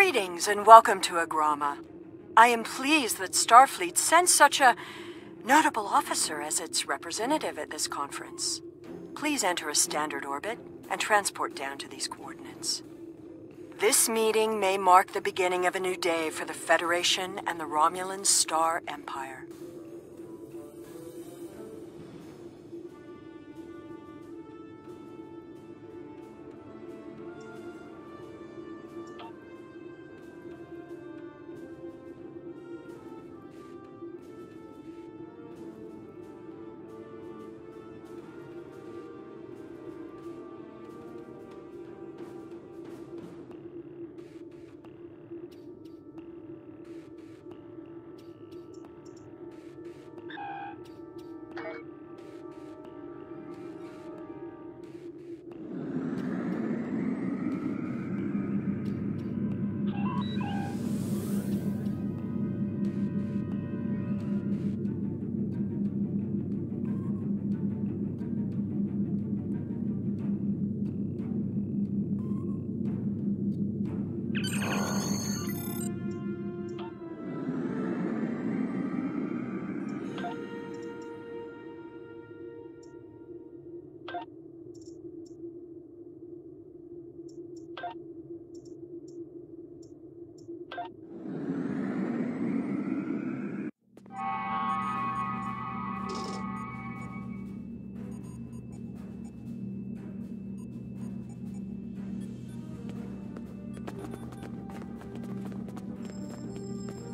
Greetings and welcome to Agrama. I am pleased that Starfleet sent such a notable officer as its representative at this conference. Please enter a standard orbit and transport down to these coordinates. This meeting may mark the beginning of a new day for the Federation and the Romulan Star Empire.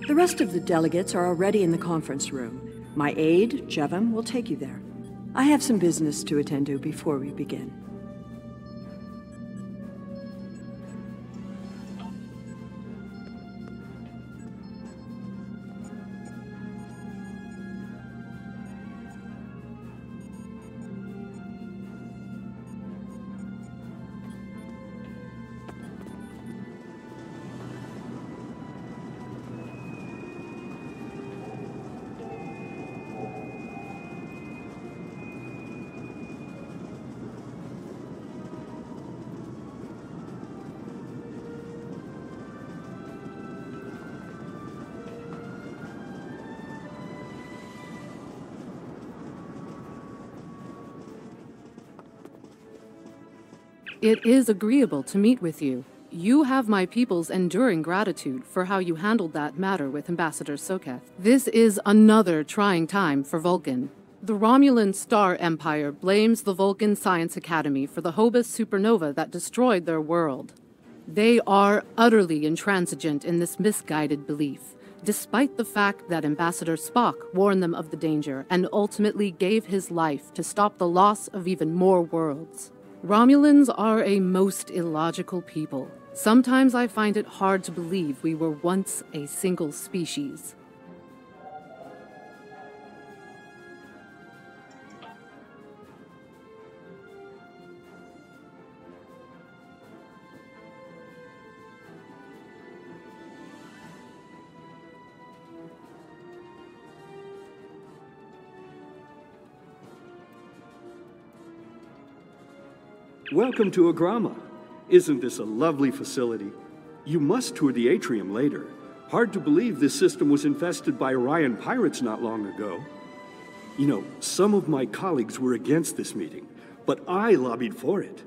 The rest of the delegates are already in the conference room. My aide, Jevem, will take you there. I have some business to attend to before we begin. It is agreeable to meet with you. You have my people's enduring gratitude for how you handled that matter with Ambassador Soketh. This is another trying time for Vulcan. The Romulan Star Empire blames the Vulcan Science Academy for the Hobus supernova that destroyed their world. They are utterly intransigent in this misguided belief, despite the fact that Ambassador Spock warned them of the danger and ultimately gave his life to stop the loss of even more worlds. Romulans are a most illogical people. Sometimes I find it hard to believe we were once a single species. Welcome to Agrama. Isn't this a lovely facility? You must tour the atrium later. Hard to believe this system was infested by Orion pirates not long ago. You know, some of my colleagues were against this meeting, but I lobbied for it.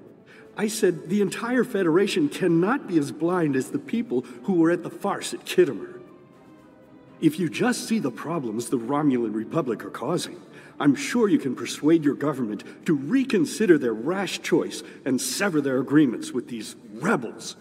I said the entire Federation cannot be as blind as the people who were at the farce at Kittimer. If you just see the problems the Romulan Republic are causing, I'm sure you can persuade your government to reconsider their rash choice and sever their agreements with these rebels.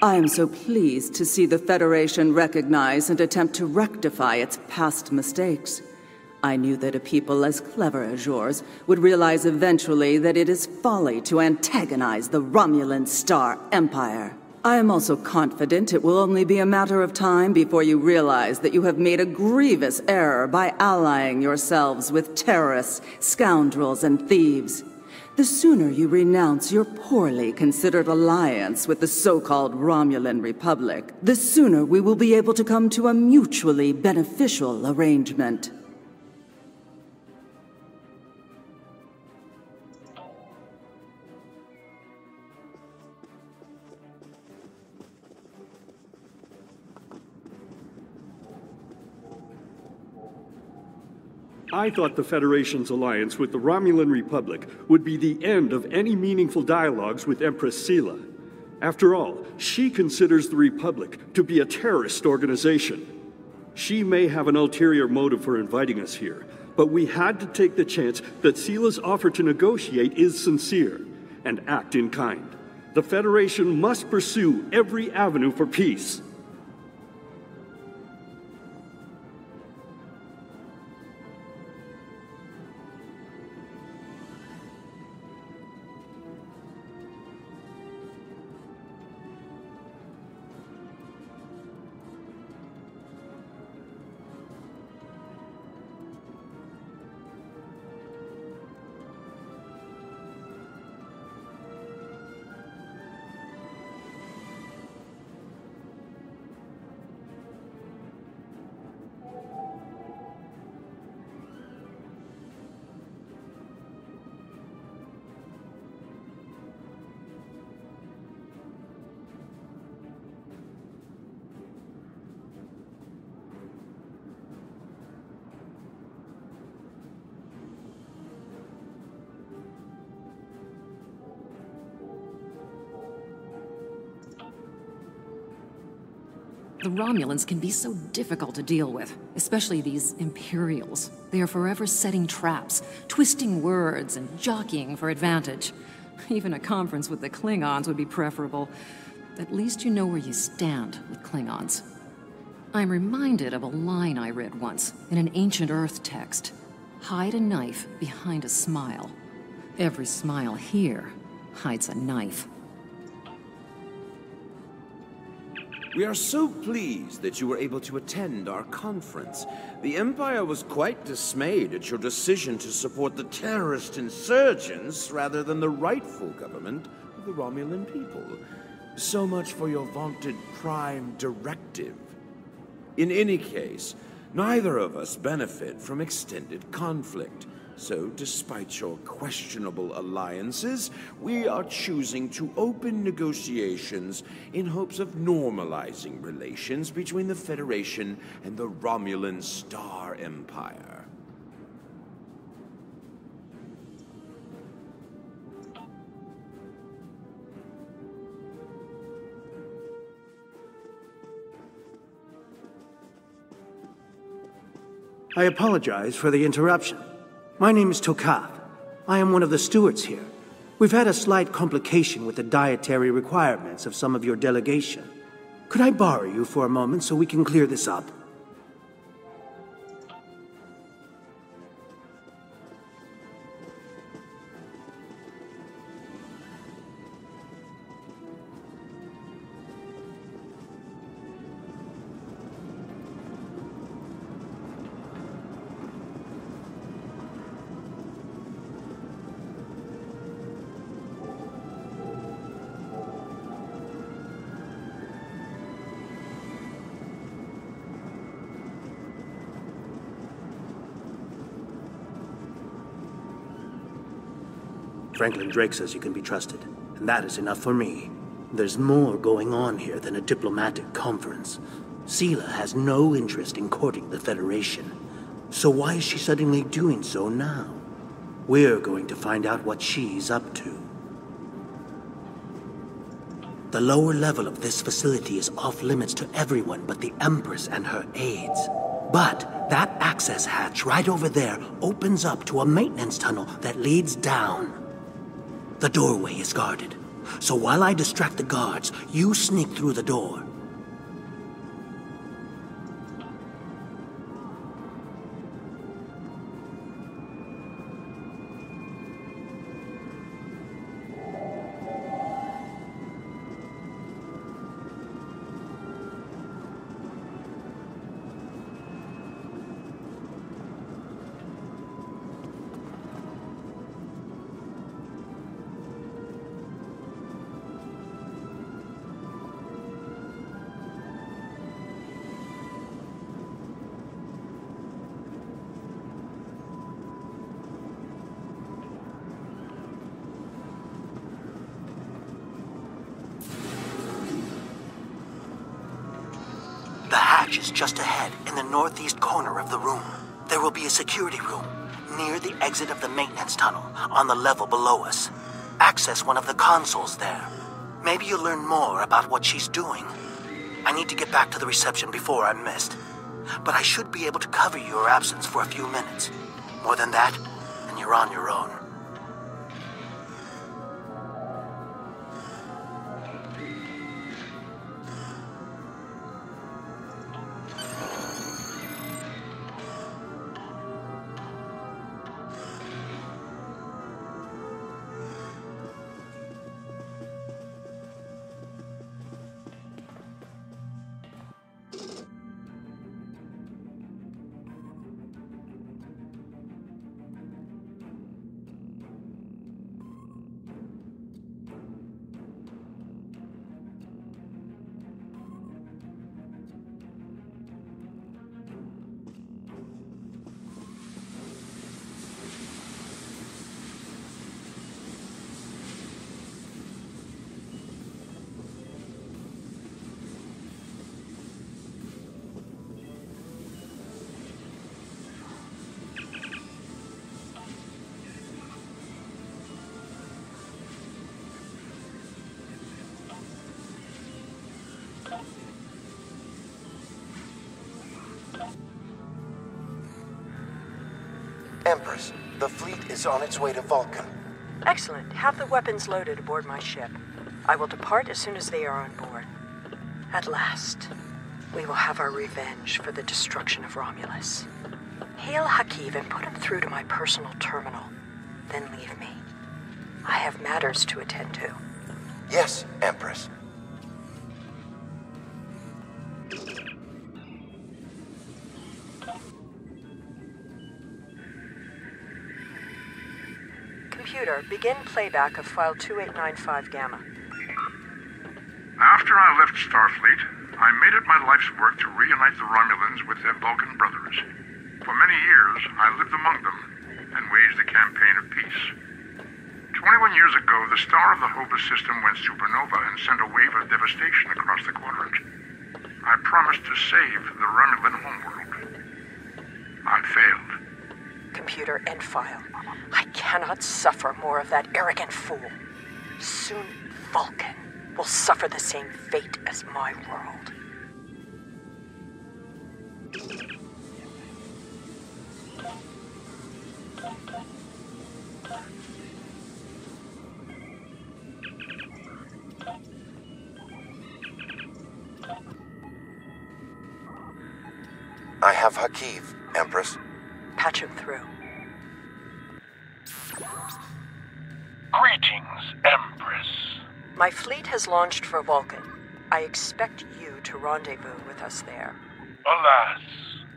I am so pleased to see the Federation recognize and attempt to rectify its past mistakes. I knew that a people as clever as yours would realize eventually that it is folly to antagonize the Romulan Star Empire. I am also confident it will only be a matter of time before you realize that you have made a grievous error by allying yourselves with terrorists, scoundrels, and thieves. The sooner you renounce your poorly considered alliance with the so-called Romulan Republic, the sooner we will be able to come to a mutually beneficial arrangement. I thought the Federation's alliance with the Romulan Republic would be the end of any meaningful dialogues with Empress Sela. After all, she considers the Republic to be a terrorist organization. She may have an ulterior motive for inviting us here, but we had to take the chance that Sela's offer to negotiate is sincere, and act in kind. The Federation must pursue every avenue for peace. The Romulans can be so difficult to deal with, especially these Imperials. They are forever setting traps, twisting words, and jockeying for advantage. Even a conference with the Klingons would be preferable. At least you know where you stand with Klingons. I'm reminded of a line I read once in an ancient Earth text. Hide a knife behind a smile. Every smile here hides a knife. We are so pleased that you were able to attend our conference. The Empire was quite dismayed at your decision to support the terrorist insurgents rather than the rightful government of the Romulan people. So much for your vaunted Prime Directive. In any case, neither of us benefit from extended conflict. So, despite your questionable alliances, we are choosing to open negotiations in hopes of normalizing relations between the Federation and the Romulan Star Empire. I apologize for the interruption. My name is Tokath. I am one of the stewards here. We've had a slight complication with the dietary requirements of some of your delegation. Could I borrow you for a moment so we can clear this up? Franklin Drake says you can be trusted, and that is enough for me. There's more going on here than a diplomatic conference. Sela has no interest in courting the Federation. So why is she suddenly doing so now? We're going to find out what she's up to. The lower level of this facility is off limits to everyone but the Empress and her aides. But that access hatch right over there opens up to a maintenance tunnel that leads down. The doorway is guarded, so while I distract the guards, you sneak through the door. hatch is just ahead in the northeast corner of the room. There will be a security room near the exit of the maintenance tunnel on the level below us. Access one of the consoles there. Maybe you'll learn more about what she's doing. I need to get back to the reception before I'm missed. But I should be able to cover your absence for a few minutes. More than that, and you're on your own. Empress, the fleet is on its way to Vulcan. Excellent. Have the weapons loaded aboard my ship. I will depart as soon as they are on board. At last, we will have our revenge for the destruction of Romulus. Hail Hakiv and put him through to my personal terminal. Then leave me. I have matters to attend to. Yes, Empress. Computer, begin playback of file 2895 Gamma. After I left Starfleet, I made it my life's work to reunite the Romulans with their Vulcan brothers. For many years, I lived among them and waged a campaign of peace. 21 years ago, the star of the Hobus system went supernova and sent a wave of devastation across the quadrant. I promised to save the Romulan homeworld. I failed. Computer, end file. I cannot suffer more of that arrogant fool. Soon, Vulcan will suffer the same fate as my world. I have Hakiv, Empress. Patch him through. Greetings, Empress. My fleet has launched for Vulcan. I expect you to rendezvous with us there. Alas,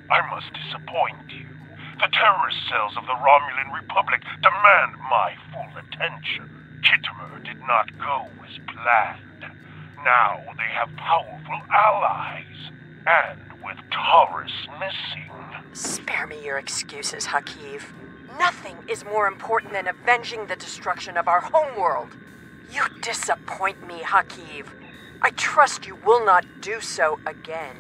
I must disappoint you. The terrorist cells of the Romulan Republic demand my full attention. Kittimer did not go as planned. Now they have powerful allies, and with Taurus missing. Spare me your excuses, Hakiv. Nothing is more important than avenging the destruction of our homeworld. You disappoint me, Hakiv. I trust you will not do so again.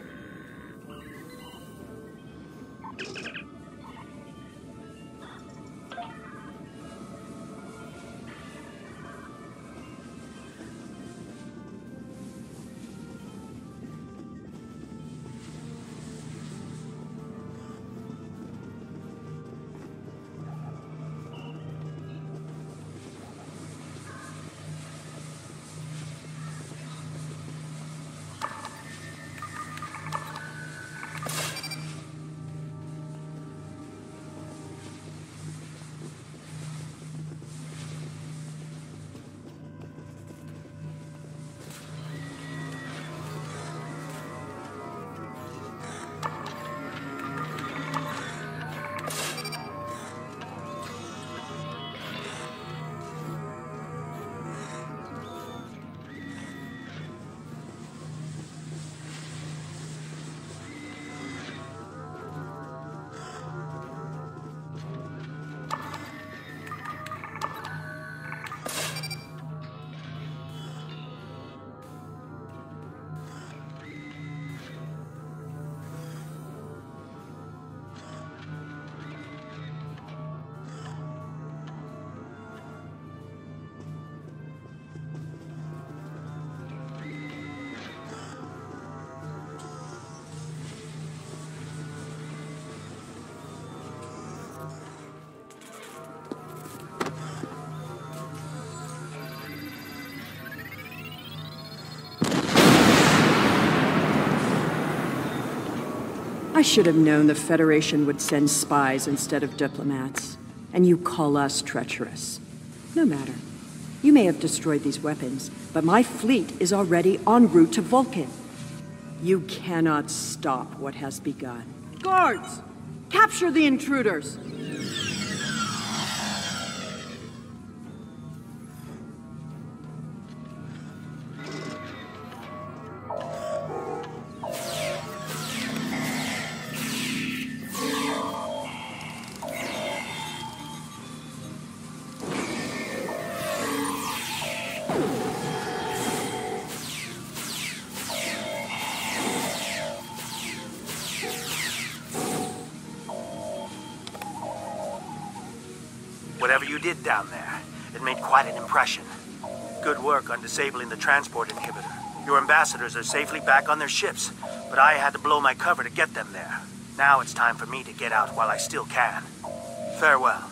I should have known the Federation would send spies instead of diplomats. And you call us treacherous. No matter. You may have destroyed these weapons, but my fleet is already en route to Vulcan. You cannot stop what has begun. Guards! Capture the intruders! Whatever you did down there, it made quite an impression. Good work on disabling the transport inhibitor. Your ambassadors are safely back on their ships, but I had to blow my cover to get them there. Now it's time for me to get out while I still can. Farewell.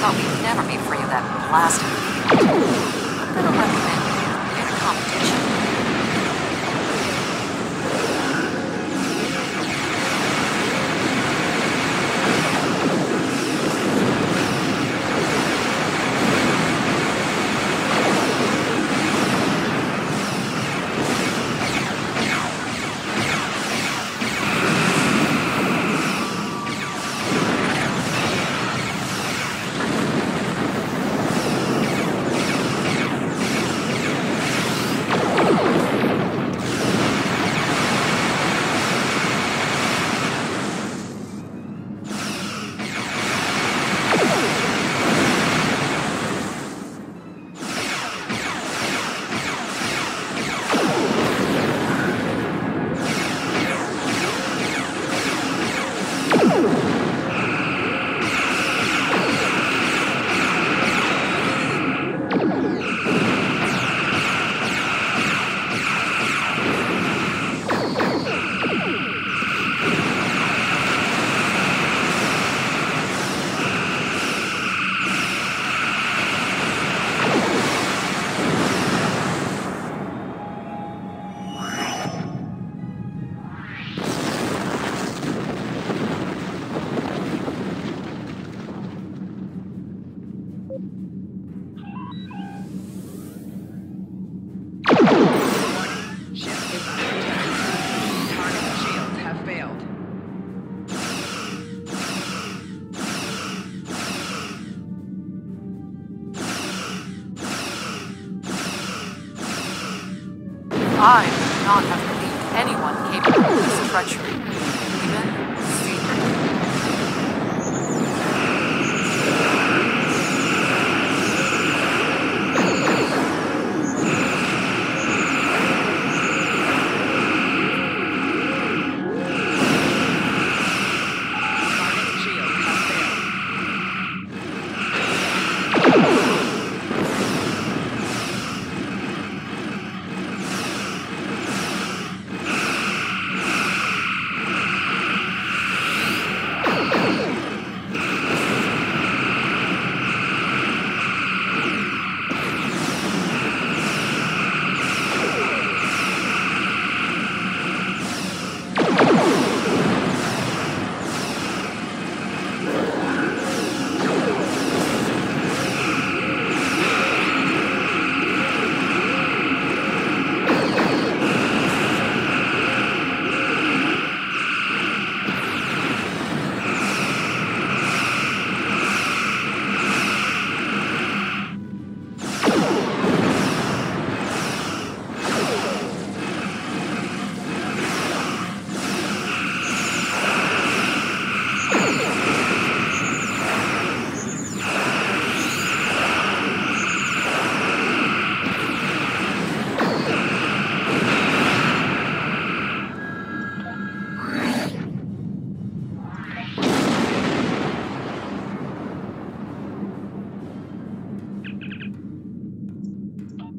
We'd never be free of that blasted field. I'm gonna recommend you in a competition. I would not have believed anyone capable of this treachery, even Caesar.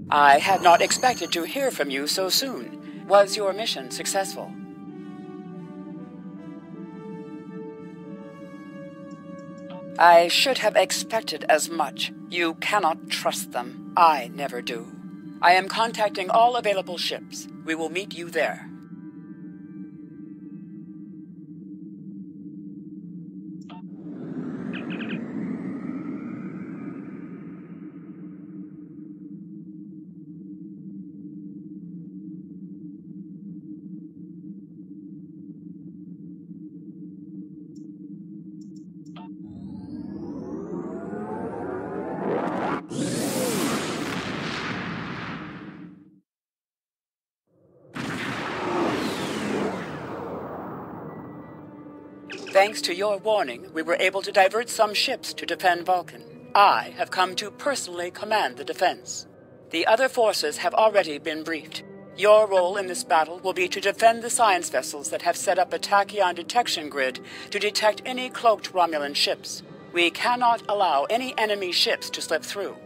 I had not expected to hear from you so soon. Was your mission successful? I should have expected as much. You cannot trust them. I never do. I am contacting all available ships. We will meet you there. Thanks to your warning, we were able to divert some ships to defend Vulcan. I have come to personally command the defense. The other forces have already been briefed. Your role in this battle will be to defend the science vessels that have set up a tachyon detection grid to detect any cloaked Romulan ships. We cannot allow any enemy ships to slip through.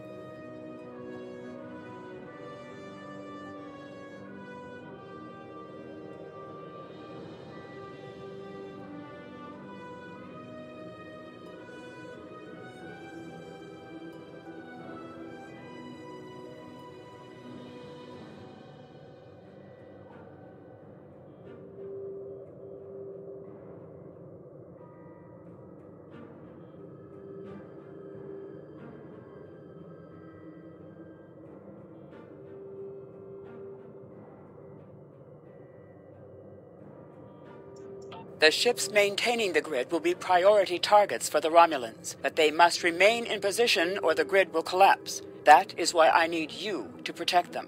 The ships maintaining the grid will be priority targets for the Romulans, but they must remain in position or the grid will collapse. That is why I need you to protect them.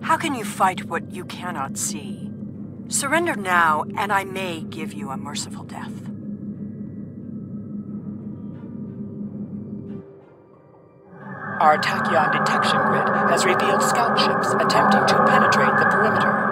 How can you fight what you cannot see? Surrender now, and I may give you a merciful death. Our tachyon detection grid has revealed scout ships attempting to penetrate the perimeter.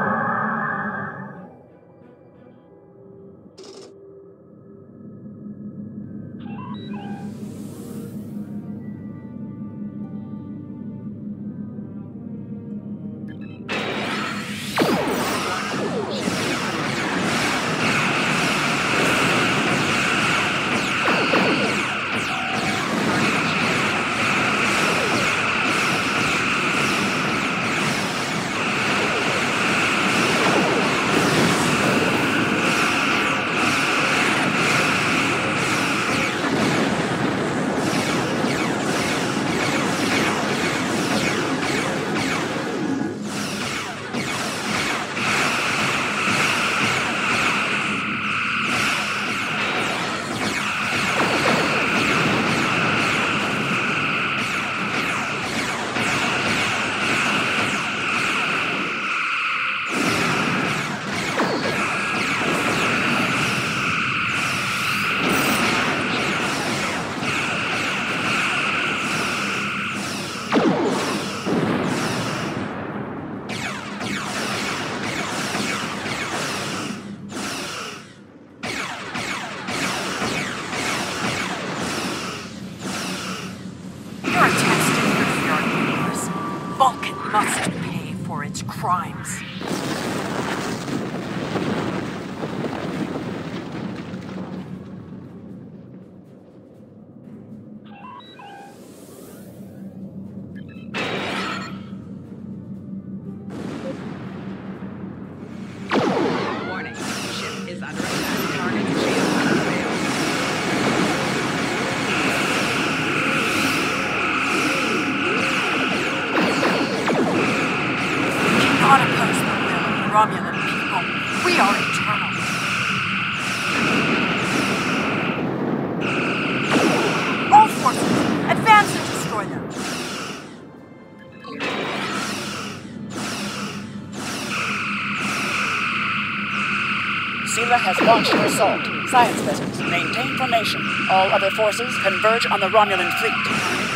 has launched an assault. Science vessels, maintain formation. All other forces converge on the Romulan fleet.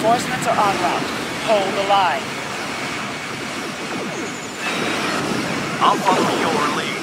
Reinforcements are en route. Hold the line. I'll follow your lead.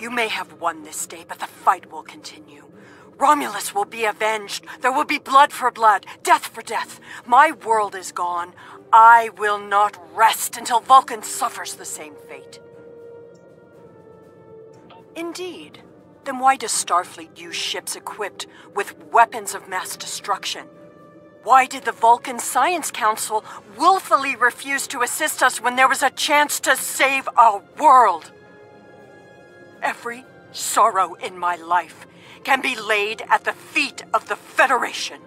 You may have won this day, but the fight will continue. Romulus will be avenged. There will be blood for blood, death for death. My world is gone. I will not rest until Vulcan suffers the same fate. Indeed. Then why does Starfleet use ships equipped with weapons of mass destruction? Why did the Vulcan Science Council willfully refuse to assist us when there was a chance to save our world? Every sorrow in my life can be laid at the feet of the Federation.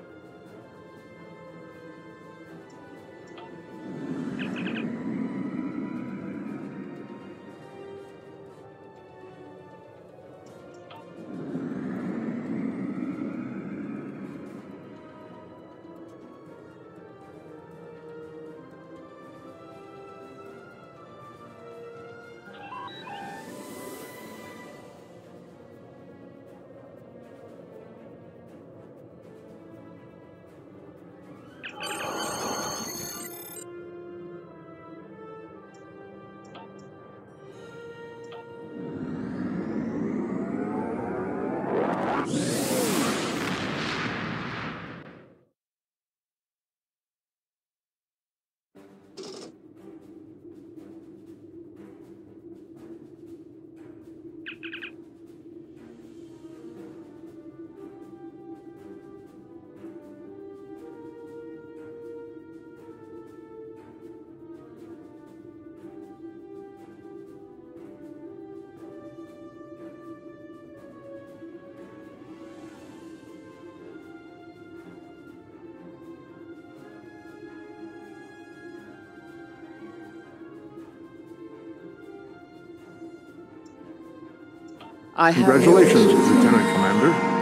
I have... Congratulations, Lieutenant Commander.